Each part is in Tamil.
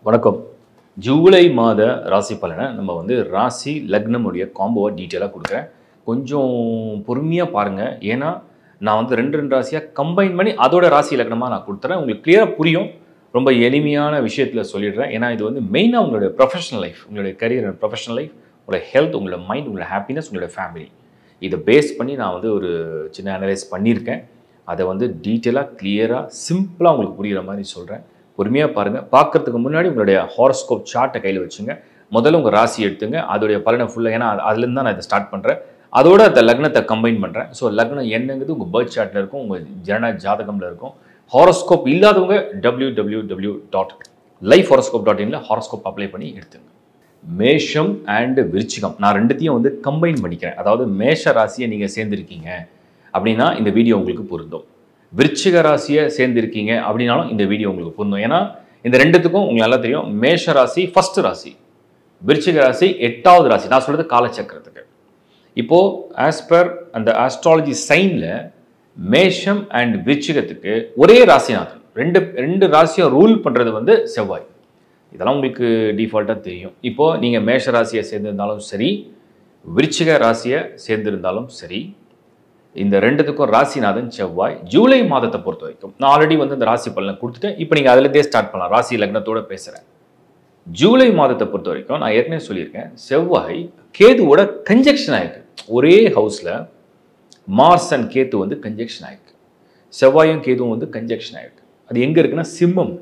வணக்கம். ஜூலை மாத ராசி பலனை நம்ம ராசி லக்னம் உடைய காம்போவை டீட்டெயிலாக கொடுக்குறேன். கொஞ்சம் பொறுமையாக பாருங்கள். ஏன்னா நான் ரெண்டு ரெண்டு ராசியாக கம்பைன் பண்ணி அதோட ராசி லக்னமாக நான் கொடுத்துறேன். உங்களுக்கு கிளியராக புரியும். ரொம்ப எளிமையான விஷயத்தில் சொல்லிடுறேன். ஏன்னா இது மெயினாக உங்களுடைய ப்ரொஃபஷனல் லைஃப், உங்களுடைய கரியர் அண்ட் ப்ரொஃபஷனல் லைஃப், உங்களோட ஹெல்த், உங்களோட மைண்ட், உங்களோட ஹாப்பினஸ், உங்களோட ஃபேமிலி, இதை பேஸ் பண்ணி நான் ஒரு சின்ன அனலைஸ் பண்ணியிருக்கேன். அதை டீட்டெயிலாக கிளியராக சிம்பிளாக உங்களுக்கு புரிகிற மாதிரி சொல்கிறேன். பொறுமையாக பாருங்கள். பார்க்குறதுக்கு முன்னாடி உங்களுடைய ஹாரோஸ்கோப் சார்ட்டை கையில் வச்சுங்க. முதல்ல உங்கள் ராசி எடுத்துங்க, அதோடைய பலனை ஃபுல்லாக. ஏன்னா அதுலேருந்து தான் நான் இதை ஸ்டார்ட் பண்ணுறேன். அதோட அந்த லக்னத்தை கம்பைன் பண்ணுறேன். ஸோ லக்னம் என்னங்கிறது உங்கள் பர்த் சார்ட்டில் இருக்கும், உங்கள் ஜன ஜாதகமில் இருக்கும். ஹாரோஸ்கோப் இல்லாதவங்க www.lifehoroscope.in ஹாரோஸ்கோப் அப்ளை பண்ணி எடுத்துங்க. மேஷம் அண்ட் விருச்சிகம் நான் ரெண்டுத்தையும் கம்பைன் பண்ணிக்கிறேன். அதாவது மேஷ ராசியை நீங்கள் சேர்ந்துருக்கீங்க அப்படின்னா இந்த வீடியோ உங்களுக்கு பொருந்தும். விருச்சிக ராசியை சேர்ந்திருக்கீங்க அப்படின்னாலும் இந்த வீடியோ உங்களுக்கு பொருந்தும். ஏன்னா இந்த ரெண்டுத்துக்கும் உங்களுக்கு நல்லா தெரியும். மேஷ ராசி ஃபர்ஸ்ட் ராசி, விருச்சிக ராசி 8வது ராசி. நான் சொல்றது காலச்சக்கரத்துக்கு. இப்போ ஆஸ் பர் அந்த ஆஸ்ட்ராலஜி சைன்ல மேஷம் அண்ட் விருச்சிகத்துக்கு ஒரே ராசிநாதன். ரெண்டு ராசியும் ரூல் பண்றது செவ்வாய். இதெல்லாம் உங்களுக்கு டிஃபால்ட்டாக தெரியும். இப்போ நீங்க மேஷ ராசியை சேர்ந்திருந்தாலும் சரி, விருச்சிக ராசியை சேர்ந்திருந்தாலும் சரி, இந்த ரெண்டுத்துக்கும் ராசிநாதன் செவ்வாய். ஜூலை மாதத்தை பொறுத்த வரைக்கும் நான் ஆல்ரெடி இந்த ராசி பலனை கொடுத்துட்டேன். இப்போ நீங்கள் அதுலேருந்தே ஸ்டார்ட் பண்ணலாம். ராசி லக்னத்தோட பேசுகிறேன். ஜூலை மாதத்தை பொறுத்த வரைக்கும் நான் ஏற்கனவே சொல்லியிருக்கேன், செவ்வாய் கேதுவோட கன்ஜெக்ஷன் ஆயிருக்கு. ஒரே ஹவுஸில் மார்ஸ் அண்ட் கேத்து கன்ஜெக்ஷன் ஆயிருக்கு. செவ்வாயும் கேதுவும் கன்ஜெக்ஷன் ஆயிருக்கு. அது எங்கே இருக்குன்னா சிம்மம்.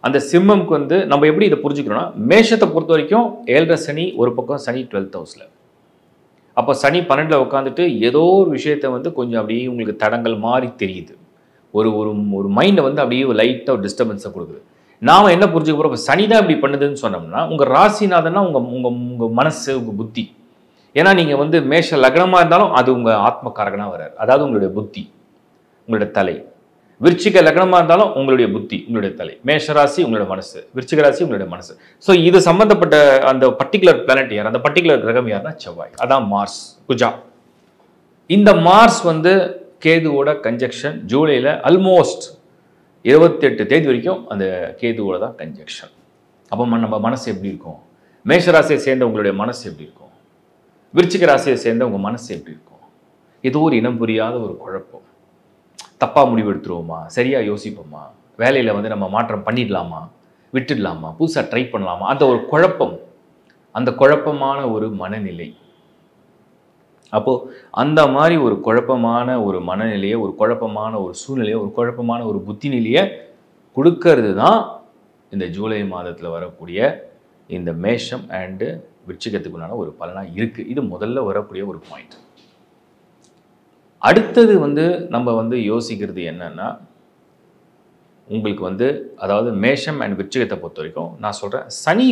அந்த சிம்மம்க்கு நம்ம எப்படி இதை புரிஞ்சுக்கிறோம்னா, மேஷத்தை பொறுத்த வரைக்கும் 7.5 சனி ஒரு பக்கம், சனி 12th ஹவுஸில். அப்போ சனி 12ல் உட்காந்துட்டு ஏதோ ஒரு விஷயத்தை கொஞ்சம் அப்படியே உங்களுக்கு தடங்கள் மாதிரி தெரியுது. ஒரு ஒரு ஒரு மைண்டை அப்படியே லைட்டாக டிஸ்டர்பன்ஸை கொடுக்குது. நாம் என்ன புரிஞ்சுக்க போகிறோம், இப்போ சனி தான் இப்படி பண்ணுதுன்னு சொன்னோம்னா, உங்கள் ராசிநாதன்னா உங்கள் மனசு, உங்கள் புத்தி. ஏன்னா நீங்கள் மேஷ லக்னமாக இருந்தாலும் அது உங்கள் ஆத்மகாரகனாக வராரு. அதாவது உங்களுடைய புத்தி, உங்களுடைய தலை. விருச்சிக லக்னமாக இருந்தாலும் உங்களுடைய புத்தி, உங்களுடைய தலை. மேஷ ராசி உங்களோட மனசு, விருச்சிக ராசி உங்களுடைய மனசு. ஸோ இது சம்பந்தப்பட்ட அந்த பர்டிகுலர் பிளானட் யார், அந்த பர்டிகுலர் கிரகம் யாருன்னா செவ்வாய். அதான் மார்ஸ், குஜா. இந்த மார்ஸ் கேதுவோட கன்ஜெக்ஷன் ஜூலையில் ஆல்மோஸ்ட் 28 தேதி வரைக்கும் அந்த கேதுவோட தான் கன்ஜெக்ஷன். அப்போ நம்ம மனசு எப்படி இருக்கும்? மேஷ ராசியை சேர்ந்த உங்களுடைய மனசு எப்படி இருக்கும்? விருச்சிக ராசியை சேர்ந்த உங்கள் மனசு எப்படி இருக்கும்? ஏதோ ஒரு இனம் புரியாத ஒரு குழப்பம். தப்பாக முடிவு எடுத்துருவோமா, சரியாக யோசிப்போமா, வேலையில் நம்ம மாற்றம் பண்ணிடலாமா, விட்டுடலாமா, புதுசாக ட்ரை பண்ணலாமா, அந்த ஒரு குழப்பம், அந்த குழப்பமான ஒரு மனநிலை. அப்போது அந்த மாதிரி ஒரு குழப்பமான ஒரு மனநிலையை, ஒரு குழப்பமான ஒரு சூழ்நிலையை, ஒரு குழப்பமான ஒரு புத்தி நிலையை கொடுக்கறது தான் இந்த ஜூலை மாதத்தில் வரக்கூடிய இந்த மேஷம் அண்டு விருச்சிகத்துக்குண்டான ஒரு பலனாக இருக்குது. இது முதல்ல வரக்கூடிய ஒரு பாயிண்ட். அடுத்தது நம்ம யோசிக்கிறது என்னன்னா, உங்களுக்கு அதாவது மேஷம் அண்ட் விருச்சிகத்தை பொறுத்த வரைக்கும் நான் சொல்கிறேன், சனி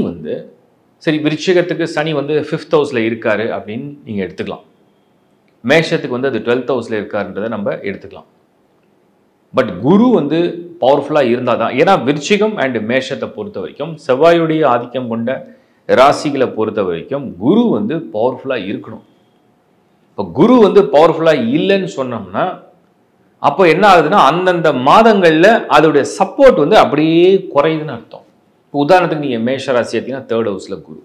சரி விருச்சிகத்துக்கு சனி 5th ஹவுஸில் இருக்காரு அப்படின்னு நீங்கள் எடுத்துக்கலாம். மேஷத்துக்கு அது 12th ஹவுஸில் இருக்காருன்றதை நம்ம எடுத்துக்கலாம். பட் குரு பவர்ஃபுல்லாக இருந்தால் தான். ஏன்னா விருச்சிகம் அண்ட் மேஷத்தை பொறுத்த வரைக்கும், செவ்வாயுடைய ஆதிக்கம் கொண்ட ராசிகளை பொறுத்த வரைக்கும் குரு பவர்ஃபுல்லாக இருக்கணும். இப்போ குரு பவர்ஃபுல்லாக இல்லைன்னு சொன்னோம்னா, அப்போ என்ன ஆகுதுன்னா, அந்தந்த மாதங்களில் அதோடைய சப்போர்ட் அப்படியே குறையுதுன்னு அர்த்தம். இப்போ உதாரணத்துக்கு நீங்கள் மேஷ ராசி எடுத்தீங்கன்னா 3rd ஹவுஸில் குரு,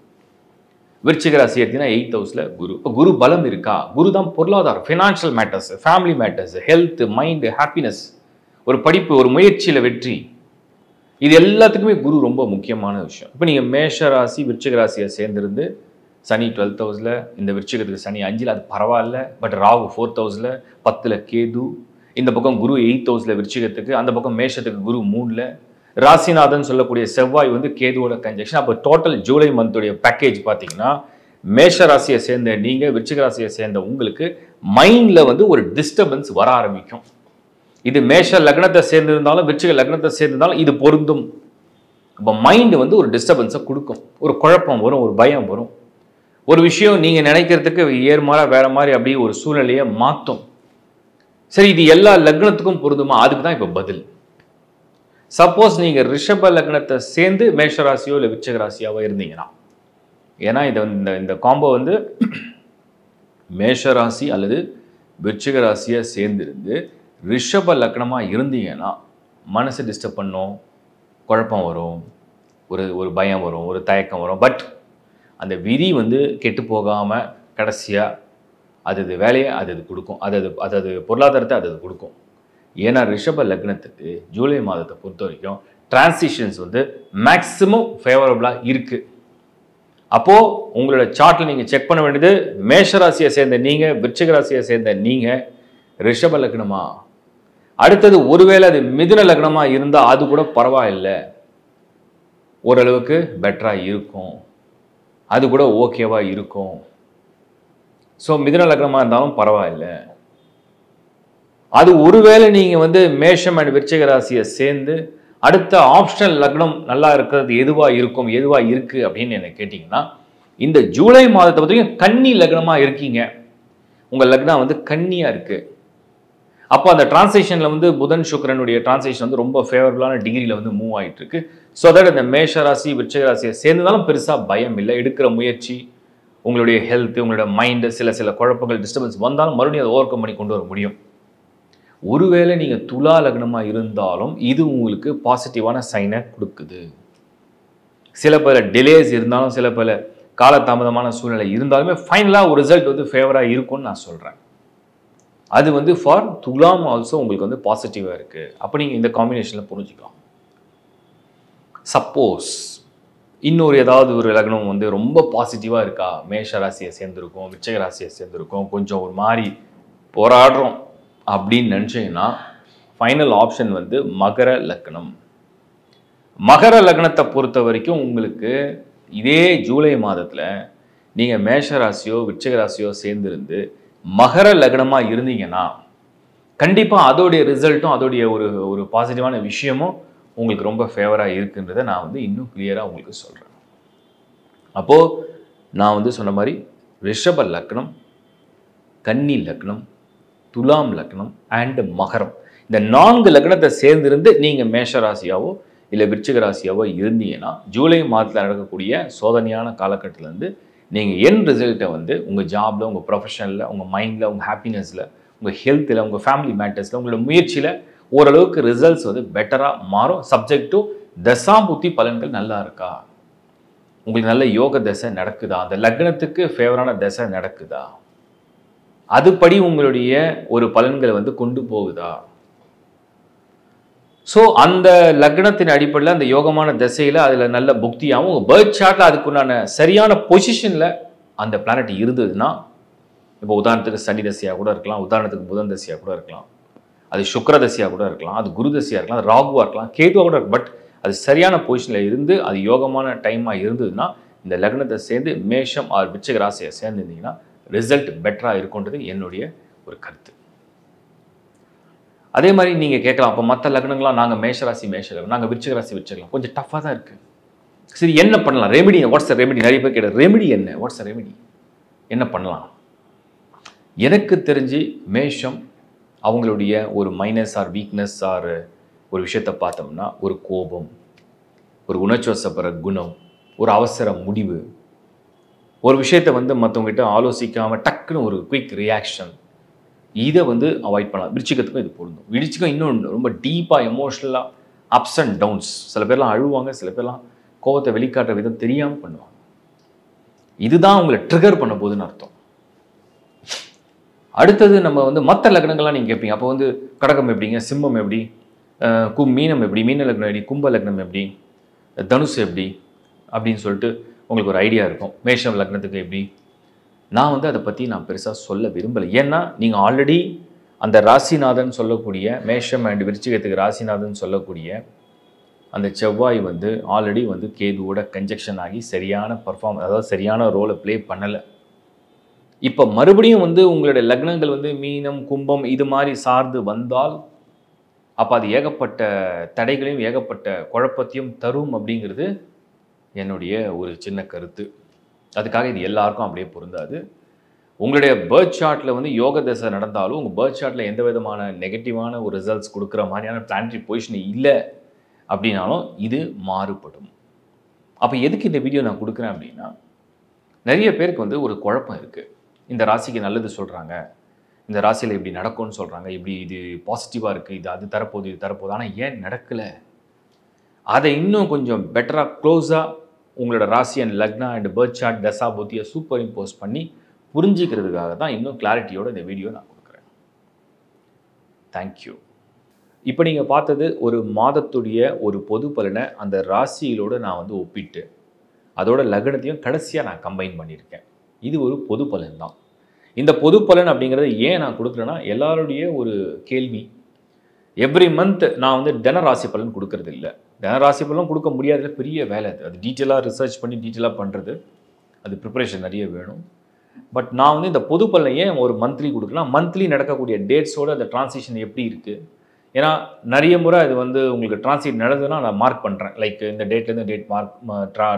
விருச்சிக ராசி எடுத்தீங்கன்னா 8th ஹவுஸில் குரு. இப்போ குரு பலம் இருக்கா? குரு தான் பொருளாதாரம், financial matters, family matters, health, mind, happiness, ஒரு படிப்பு, ஒரு முயற்சியில் வெற்றி, இது எல்லாத்துக்குமே குரு ரொம்ப முக்கியமான விஷயம். இப்போ நீங்கள் மேஷ ராசி விருச்சிக ராசியை சேர்ந்திருந்து சனி 12th ஹவுஸில், இந்த விருச்சிகத்துக்கு சனி 5ல், அது பரவாயில்ல. பட் ராகு 4th ஹவுஸில், 10ல் கேது, இந்த பக்கம் குரு 8th ஹவுஸில் விருச்சிகத்துக்கு, அந்த பக்கம் மேஷத்துக்கு குரு 3ல், ராசிநாதன் சொல்லக்கூடிய செவ்வாய் கேதுவோட கன்ஜெக்ஷன். அப்போ டோட்டல் ஜூலை மந்தோடைய பேக்கேஜ் பார்த்தீங்கன்னா, மேஷ ராசியை சேர்ந்த நீங்கள், விருச்சிக ராசியை சேர்ந்த உங்களுக்கு மைண்டில் ஒரு டிஸ்டர்பன்ஸ் வர ஆரம்பிக்கும். இது மேஷ லக்னத்தை சேர்ந்திருந்தாலும் விருச்சிக லக்னத்தை சேர்ந்திருந்தாலும் இது பொருந்தும். அப்போ மைண்டு ஒரு டிஸ்டர்பன்ஸை கொடுக்கும், ஒரு குழப்பம் வரும், ஒரு பயம் வரும். ஒரு விஷயம் நீங்கள் நினைக்கிறதுக்கு ஏர்மாறாக வேற மாதிரி அப்படியே ஒரு சூழ்நிலையை மாற்றும். சரி, இது எல்லா லக்னத்துக்கும் பொருந்துமா? அதுக்கு தான் இப்போ பதில். சப்போஸ் நீங்கள் ரிஷப லக்னத்தை சேர்ந்து மேஷராசியோ இல்லை விருச்சிக ராசியாவோ இருந்தீங்கன்னா, ஏன்னா இந்த காம்போ மேஷராசி அல்லது விருச்சிக ராசியை சேர்ந்திருந்து ரிஷப லக்னமாக இருந்தீங்கன்னா மனசு டிஸ்டர்ப் பண்ணும், குழப்பம் வரும், ஒரு ஒரு பயம் வரும், ஒரு தயக்கம் வரும். பட் அந்த விதி வந்து கெட்டு போகாமல் கடைசியாக அது வேலையை அது கொடுக்கும். அது பொருளாதாரத்தை அது கொடுக்கும். ஏன்னா ரிஷப லக்னத்துக்கு ஜூலை மாதத்தை பொறுத்த வரைக்கும் டிரான்சிஷன்ஸ் வந்து மேக்ஸிமம் ஃபேவரபுளாக இருக்குது. அப்போது உங்களோட சார்ட்டில் நீங்கள் செக் பண்ண வேண்டியது, மேஷராசியை சேர்ந்த நீங்கள், விருச்சிக ராசியை சேர்ந்த நீங்கள் ரிஷப லக்னமா, அடுத்தது ஒருவேளை அது மிதுன லக்னமாக இருந்தால் அது கூட பரவாயில்லை, ஓரளவுக்கு பெட்டராக இருக்கும், அது கூட ஓகேவாக இருக்கும். ஸோ மிதுன லக்னமாக இருந்தாலும் பரவாயில்லை. அது ஒருவேளை நீங்கள் வந்து மேஷம் அண்ட் விருச்சிக ராசியை சேர்ந்து அடுத்த ஆப்ஷனல் லக்னம் நல்லா இருக்கிறது எதுவாக இருக்கும், எதுவாக இருக்குது அப்படின்னு என்ன கேட்டிங்கன்னா, இந்த ஜூலை மாதத்தை பற்றியும் கன்னி லக்னமாக இருக்கீங்க, உங்கள் லக்னம் வந்து கன்னியாக இருக்குது. அப்போ அந்த டிரான்சேஷனில் வந்து புதன் சுக்கிரனுடைய டிரான்சேஷன் வந்து ரொம்ப ஃபேவரபுளான டிகிரியில் வந்து மூவ் ஆகிட்டு இருக்கு. ஸோ தட் இந்த மேஷ ராசி விருச்சிக ராசியை சேர்ந்ததாலும் பெருசாக பயம் இல்லை. எடுக்கிற முயற்சி, உங்களுடைய ஹெல்த், உங்களோட மைண்டு சில குழப்பங்கள் டிஸ்டர்பன்ஸ் வந்தாலும் மறுபடியும் அதை ஓவர் கம் பண்ணி கொண்டு வர முடியும். ஒருவேளை நீங்கள் துலா லக்னமாக இருந்தாலும் இது உங்களுக்கு பாசிட்டிவான சைனை கொடுக்குது. சில பல டிலேஸ் இருந்தாலும், சில பல காலதாமதமான சூழ்நிலை இருந்தாலுமே ஃபைனலாக ஒரு ரிசல்ட் வந்து ஃபேவராக இருக்கும்னு நான் சொல்கிறேன். அது வந்து ஃபார் துலாம் ஆல்சோ உங்களுக்கு வந்து பாசிட்டிவாக இருக்குது. அப்போ நீங்கள் இந்த காம்பினேஷனில் புரிஞ்சுக்கலாம். சப்போஸ் இன்னொரு ஏதாவது ஒரு லக்னம் வந்து ரொம்ப பாசிட்டிவாக இருக்கா, மேஷ ராசியை சேர்ந்துருக்கும், விருச்சிக ராசியை சேர்ந்துருக்கும், கொஞ்சம் ஒரு மாதிரி போராடுறோம் அப்படின்னு நினச்சிங்கன்னா ஃபைனல் ஆப்ஷன் வந்து மகர லக்னம். மகர லக்னத்தை பொறுத்த வரைக்கும் உங்களுக்கு இதே ஜூலை மாதத்தில் நீங்கள் மேஷ ராசியோ விருச்சிக ராசியோ சேர்ந்துருந்து மகர லக்னமாக இருந்தீங்கன்னா கண்டிப்பாக அதோடைய ரிசல்ட்டும் அதோடைய ஒரு பாசிட்டிவான விஷயமும் உங்களுக்கு ரொம்ப ஃபேவராக இருக்குன்றதை நான் வந்து இன்னும் கிளியராக உங்களுக்கு சொல்கிறேன். அப்போது நான் வந்து சொன்ன மாதிரி ரிஷப லக்னம், கன்னி லக்னம், துலாம் லக்னம் அண்ட் மகரம், இந்த 4 லக்னத்தை சேர்ந்திருந்து நீங்கள் மேஷ ராசியாவோ இல்லை விருச்சிக ராசியாவோ இருந்தீங்கன்னா ஜூலை மாதத்தில் நடக்கக்கூடிய சோதனையான காலகட்டத்திலேருந்து நீங்கள் என் ரிசல்ட்டை வந்து உங்கள் ஜாபில், உங்கள் ப்ரொஃபஷனில், உங்கள் மைண்டில், உங்கள் ஹாப்பினஸில், உங்கள் ஹெல்த்தில், உங்கள் ஃபேமிலி மேட்டர்ஸில், உங்களோட முயற்சியில் ஓரளவுக்கு ரிசல்ட்ஸ் வந்து பெட்டராக மாறும். சப்ஜெக்ட் டு தசாபுத்தி பலன்கள் நல்லா இருக்கா, உங்களுக்கு நல்ல யோக தசை நடக்குதா, அந்த லக்னத்துக்கு ஃபேவரான தசை நடக்குதா, அதுபடி உங்களுடைய ஒரு பலன்களை வந்து கொண்டு போகுதா. ஸோ அந்த லக்னத்தின் அடிப்படையில் அந்த யோகமான திசையில் அதில் நல்ல புக்தியாகவும் உங்கள் பர்த் சார்ட்டில் அதுக்குண்டான சரியான பொசிஷனில் அந்த பிளானட் இருந்ததுன்னா, இப்போ உதாரணத்துக்கு சனி தசையாக கூட இருக்கலாம், உதாரணத்துக்கு புதன் தசையாக கூட இருக்கலாம், அது சுக்கிர தசையாக கூட இருக்கலாம், அது குரு தசையாக இருக்கலாம், ராகுவாக இருக்கலாம், கேதுவாக கூட இருக்கலாம். பட் அது சரியான பொசிஷனில் இருந்து அது யோகமான டைமாக இருந்ததுன்னா இந்த லக்னத்தை சேர்ந்து மேஷம் ஆர் விருச்சிக ராசியை சேர்ந்துருந்தீங்கன்னா ரிசல்ட் பெட்டராக இருக்குன்றது என்னுடைய ஒரு கருத்து. அதே மாதிரி நீங்கள் கேட்கலாம், அப்போ மற்ற லக்னங்களாம் நாங்கள் மேஷராசி மேஷம், நாங்கள் விருச்சிக ராசி விருச்சிக்கலாம், கொஞ்சம் டஃப்பாக தான் இருக்குது. சரி, என்ன பண்ணலாம், ரெமெடி, வாட்ஸ் ரெமெடி, நிறைய பேர் கேட்ட ரெமெடி என்ன, வாட்ஸ் ரெமெடி, என்ன பண்ணலாம்? எனக்கு தெரிஞ்சு மேஷம் அவங்களுடைய ஒரு மைனஸ் ஆர் வீக்னஸ் ஆர் ஒரு விஷயத்தை பார்த்தோம்னா ஒரு கோபம், ஒரு உணர்ச்சிவசப்படுற குணம், ஒரு அவசர முடிவு, ஒரு விஷயத்தை வந்து மற்றவங்ககிட்ட ஆலோசிக்காமல் டக்குன்னு ஒரு குயிக் ரியாக்ஷன், இதை வந்து அவாய்ட் பண்ணலாம். விருச்சிகத்துக்கும் இது பொருந்தும். விருச்சிகம் இன்னொன்று ரொம்ப டீப்பாக எமோஷ்னலாக அப்ஸ் அண்ட் டவுன்ஸ், சில பேர்லாம் அழுவாங்க, சில பேர்லாம் கோபத்தை வெளிக்காட்டுற விதம் தெரியாமல் பண்ணுவாங்க. இதுதான் உங்களை ட்ரிகர் பண்ண போகுதுன்னு அர்த்தம். அடுத்தது நம்ம வந்து மற்ற லக்னங்கள்லாம் நீங்கள் கேட்பீங்க, அப்போ வந்து கடகம் எப்படிங்க, சிம்மம் எப்படி, மீனம் எப்படி, மீன லக்னம் எப்படி, கும்ப லக்னம் எப்படி, தனுசு எப்படி அப்படின்னு சொல்லிட்டு உங்களுக்கு ஒரு ஐடியா இருக்கும். மேஷம் லக்னத்துக்கு எப்படி, நான் வந்து அதை பற்றி நான் பெருசாக சொல்ல விரும்பலை. ஏன்னா நீங்கள் ஆல்ரெடி அந்த ராசிநாதன் சொல்லக்கூடிய மேஷம் அண்ட் விருச்சிகத்துக்கு ராசிநாதன் சொல்லக்கூடிய அந்த செவ்வாய் வந்து ஆல்ரெடி வந்து கேதுவோட கன்ஜெக்ஷன் ஆகி சரியான பர்ஃபார்மன்ஸ், அதாவது சரியான ரோலை ப்ளே பண்ணலை. இப்போ மறுபடியும் வந்து உங்களுடைய லக்னங்கள் வந்து மீனம் கும்பம் இது மாதிரி சார்ந்து வந்தால் அப்போ அது ஏகப்பட்ட தடைகளையும் ஏகப்பட்ட குழப்பத்தையும் தரும் அப்படிங்கிறது என்னுடைய ஒரு சின்ன கருத்து. அதுக்காக இது எல்லாருக்கும் அப்படியே பொருந்தாது. உங்களுடைய பர்த் சார்ட்டில் வந்து யோக தசை நடந்தாலும் உங்கள் பர்த் சார்ட்டில் எந்த விதமான நெகட்டிவான ஒரு ரிசல்ட்ஸ் கொடுக்குற மாதிரியான பிளானட்டரி பொசிஷன் இல்லை அப்படின்னாலும் இது மாறுபடும். அப்போ எதுக்கு இந்த வீடியோ நான் கொடுக்குறேன் அப்படின்னா, நிறைய பேருக்கு வந்து ஒரு குழப்பம் இருக்குது. இந்த ராசிக்கு நல்லது சொல்கிறாங்க, இந்த ராசியில் இப்படி நடக்கும்னு சொல்கிறாங்க, இப்படி இது பாசிட்டிவாக இருக்குது, இது அது தரப்போகுது, இது தரப்போகுது, ஆனால் ஏன் நடக்கலை அதை இன்னும் கொஞ்சம் பெட்டராக க்ளோஸாக உங்களோட ராசி அண்ட் லக்னா அண்ட் பர்த் சார்ட் தசா புத்தியை சூப்பர் இம்போஸ் பண்ணி புரிஞ்சிக்கிறதுக்காக தான் இன்னும் கிளாரிட்டியோட இந்த வீடியோ நான் கொடுக்குறேன். தேங்க்யூ. இப்போ நீங்கள் பார்த்தது ஒரு மாதத்துடைய ஒரு பொது பலனை அந்த ராசிகளோடு நான் வந்து ஒப்பிட்டு அதோட லக்னத்தையும் கடைசியாக நான் கம்பைன் பண்ணியிருக்கேன். இது ஒரு பொது பலன் தான். இந்த பொது பலன் அப்படிங்கிறத ஏன் நான் கொடுக்குறேன்னா, எல்லாருடைய ஒரு கேள்வி, எவ்ரி மந்த் நான் வந்து தினராசி பலன் கொடுக்கறது இல்லை. தினராசி பலன் கொடுக்க முடியாதுல, பெரிய வேலை அது. அது டீட்டெயிலாக ரிசர்ச் பண்ணி டீட்டெயிலாக பண்ணுறது, அது ப்ரிப்பரேஷன் நிறைய வேணும். பட் நான் வந்து இந்த பொது பலனை ஏன் ஒரு மந்த்லி கொடுக்கலாம், மந்த்லி நடக்கக்கூடிய டேட்ஸோடு அந்த டிரான்சிஷன் எப்படி இருக்குது. ஏன்னா நிறைய முறை அது வந்து உங்களுக்கு டிரான்சிட் நடந்ததுன்னா நான் மார்க் பண்ணுறேன், லைக் இந்த டேட்லேருந்து டேட் மார்க்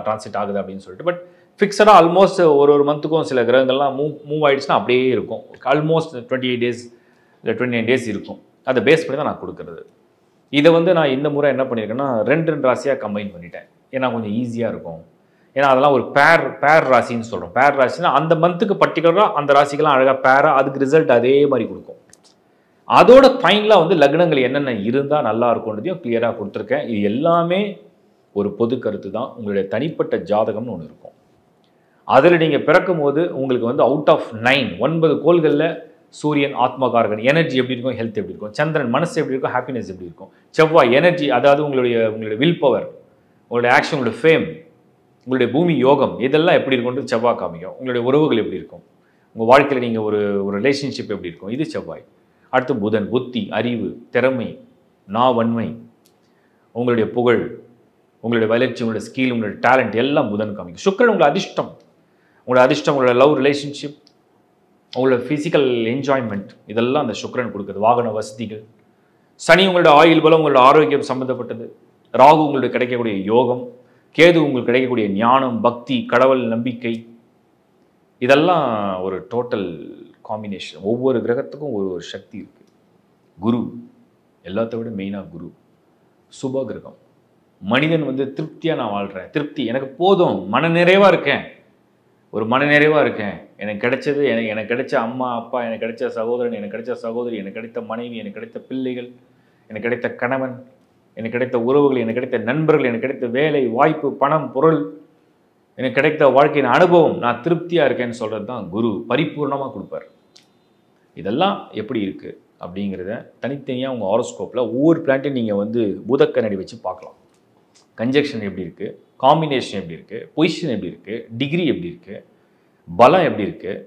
டிரான்சிட் ஆகுது அப்படின்னு சொல்லிட்டு. பட் ஃபிக்ஸடாக ஆல்மோஸ்ட் ஒரு மந்த்துக்கும் சில கிரகங்கள்லாம் மூவ் ஆகிடுச்சுன்னா அப்படியே இருக்கும். ஆல்மோஸ்ட் 28 டேஸ் இல்லை 29 டேஸ் இருக்கும். அதை பேஸ் பண்ணி தான் நான் கொடுக்குறது. இதை வந்து நான் இந்த முறை என்ன பண்ணியிருக்கேன்னா, ரெண்டு ராசியாக கம்பைன் பண்ணிட்டேன். ஏன்னா கொஞ்சம் ஈஸியாக இருக்கும். ஏன்னா அதெல்லாம் ஒரு பேர் ராசின்னு சொல்கிறோம். பேர் ராசினா அந்த மந்த்துக்கு பர்டிகுலராக அந்த ராசிக்கெல்லாம் அழகாக பேராக அதுக்கு ரிசல்ட் அதே மாதிரி கொடுக்கும். அதோட ஃபைனலாக வந்து லக்னங்கள் என்னென்ன இருந்தால் நல்லா இருக்கும்ன்றதையும் கிளியராக கொடுத்துருக்கேன். இது எல்லாமே ஒரு பொது கருத்து தான். உங்களுடைய தனிப்பட்ட ஜாதகம்னு ஒன்று இருக்கும். அதில் நீங்கள் பிறக்கும் போது உங்களுக்கு வந்து அவுட் ஆஃப் 9 கோள்களில் சூரியன் ஆத்மகாரகன் எனர்ஜி எப்படி இருக்கும், ஹெல்த் எப்படி இருக்கும், சந்திரன் மனசு எப்படி இருக்கும், ஹாப்பினஸ் எப்படி இருக்கும், செவ்வாய் எனர்ஜி அதாவது உங்களுடைய வில் பவர், உங்களுடைய ஆக்ஷன், உங்களுடைய ஃபேம், உங்களுடைய பூமி யோகம், இதெல்லாம் எப்படி இருக்கும்ன்றது செவ்வாய் காமிக்கும். உங்களுடைய உறவுகள் எப்படி இருக்கும், உங்கள் வாழ்க்கையில் நீங்கள் ஒரு ரிலேஷன்ஷிப் எப்படி இருக்கும், இது செவ்வாய். அடுத்து புதன் புத்தி, அறிவு, திறமை, வன்மை, உங்களுடைய புகழ், உங்களுடைய வளர்ச்சி, உங்களுடைய ஸ்கில், உங்களுடைய டேலண்ட் எல்லாம் புதன் காமிக்கும். சுக்கிரன் உங்களுடைய அதிர்ஷ்டம், உங்களுடைய லவ் ரிலேஷன்ஷிப், உங்களோட ஃபிசிக்கல் என்ஜாய்மெண்ட், இதெல்லாம் அந்த சுக்கிரன் கொடுக்குது. வாகன வசதிகள். சனி உங்களுடைய ஆயுள் பலம், உங்களோட ஆரோக்கியம் சம்மந்தப்பட்டது. ராகு உங்களுடைய கிடைக்கக்கூடிய யோகம். கேது உங்களுக்கு கிடைக்கக்கூடிய ஞானம், பக்தி, கடவுள் நம்பிக்கை. இதெல்லாம் ஒரு டோட்டல் காம்பினேஷன். ஒவ்வொரு கிரகத்துக்கும் ஒரு சக்தி இருக்குது. குரு எல்லாத்த விட மெயினாக குரு சுப கிரகம். மனிதன் வந்து திருப்தியாக நான் வாழ்கிறேன், திருப்தி எனக்கு போதும், மனநிறைவாக இருக்கேன், ஒரு மனநிறைவாக இருக்கேன், எனக்கு கிடைச்சது, எனக்கு கிடைச்ச அம்மா அப்பா, எனக்கு கிடைச்ச சகோதரன், எனக்கு கிடைச்ச சகோதரி, எனக்கு கிடைத்த மனைவி, எனக்கு கிடைத்த பிள்ளைகள், எனக்கு கிடைத்த கணவன், எனக்கு கிடைத்த உறவுகள், எனக்கு கிடைத்த நண்பர்கள், எனக்கு கிடைத்த வேலை வாய்ப்பு, பணம், பொருள், எனக்கு கிடைத்த வாழ்க்கையின் அனுபவம், நான் திருப்தியாக இருக்கேன்னு சொல்கிறது தான் குரு பரிபூர்ணமாக கொடுப்பார். இதெல்லாம் எப்படி இருக்குது அப்படிங்கிறத தனித்தனியாக உங்கள் ஹாரோஸ்கோப்பில் ஒவ்வொரு பிளான்ட்டையும் நீங்கள் வந்து பூதக்கண்ணாடி வச்சு பார்க்கலாம். கன்ஜெக்ஷன் எப்படி இருக்குது, காம்பினேஷன் எப்படி இருக்குது, பொசிஷன் எப்படி இருக்குது, டிகிரி எப்படி இருக்குது, பலம் எப்படி இருக்குது,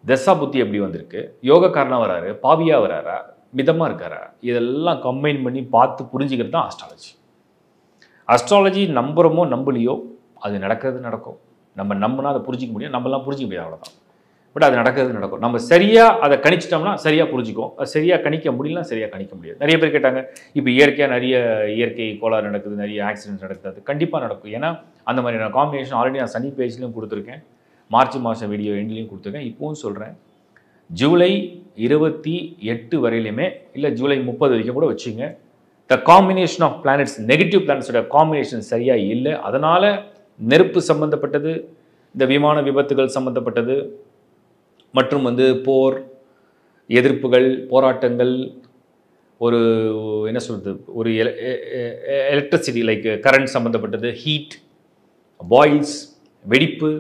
தசா புத்தி எப்படி வந்திருக்கு, யோகக்காரனாக வராரு, பாவியாக வராரா, மிதமாக இருக்காரா, இதெல்லாம் கம்பைன் பண்ணி பார்த்து புரிஞ்சுக்கிறது தான் அஸ்ட்ராலஜி. அஸ்ட்ராலஜி நம்புகிறோமோ நம்பலையோ அது நடக்கும். நம்ம நம்பினா அதை புரிஞ்சிக்க முடியும், நம்மளாம் புரிஞ்சிக்க முடியாது, அவ்வளோதான். பட் அது நடக்கும். நம்ம சரியாக அதை கணிச்சிட்டோம்னா சரியாக புரிஞ்சுக்கும். அது சரியாக கணிக்க முடியலனா சரியாக கணிக்க முடியாது. நிறைய பேர் கேட்டாங்க, இப்போ நிறைய இயற்கை கோளாறு நடக்குது, நிறைய ஆக்சிடென்ட் நடக்குது. அது கண்டிப்பாக நடக்கும். ஏன்னா அந்த மாதிரியான காம்பினேஷன் ஆல்ரெடி நான் சனி பேஜ்லையும் கொடுத்துருக்கேன், மார்ச் மாதம் வீடியோ எண்ட்லையும் கொடுத்துருக்கேன், இப்போவும் சொல்கிறேன். ஜூலை 28 வரையிலுமே இல்லை ஜூலை 30 வரைக்கும் கூட வச்சுங்க. The combination of planets, negative பிளானட்ஸோட காம்பினேஷன் சரியாக இல்லை. அதனால் நெருப்பு சம்மந்தப்பட்டது, இந்த விமான விபத்துகள் சம்மந்தப்பட்டது, மற்றும் வந்து போர், எதிர்ப்புகள், போராட்டங்கள், ஒரு என்ன சொல்கிறது, ஒரு எலக்ட்ரிசிட்டி லைக் கரண்ட் சம்மந்தப்பட்டது, ஹீட், பாயில்ஸ், வெடிப்பு,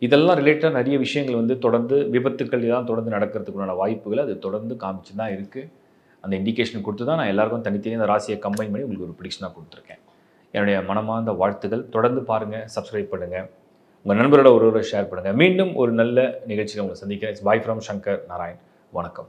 இதெல்லாம் ரிலேட்டடாக நிறைய விஷயங்கள் வந்து தொடர்ந்து விபத்துக்கள் இதெல்லாம் தொடர்ந்து நடக்கிறதுக்குண்டான வாய்ப்புகள் அது தொடர்ந்து காமிச்சு தான் இருக்குது. அந்த இண்டிகேஷன் கொடுத்து தான் நான் எல்லாருக்கும் தனித்தனியாக அந்த ராசியை கம்பைன் பண்ணி உங்களுக்கு ஒரு ப்ரிடிக்ஷனாக கொடுத்துருக்கேன். என்னுடைய மனமார்ந்த வாழ்த்துக்கள். தொடர்ந்து பாருங்கள், சப்ஸ்கிரைப் பண்ணுங்கள், உங்கள் நண்பரோட ஒருவரை ஷேர் பண்ணுங்கள். மீண்டும் ஒரு நல்ல நிகழ்ச்சியில் உங்களை சந்திக்கிறேன். Bye from Shankar Narayan. வணக்கம்.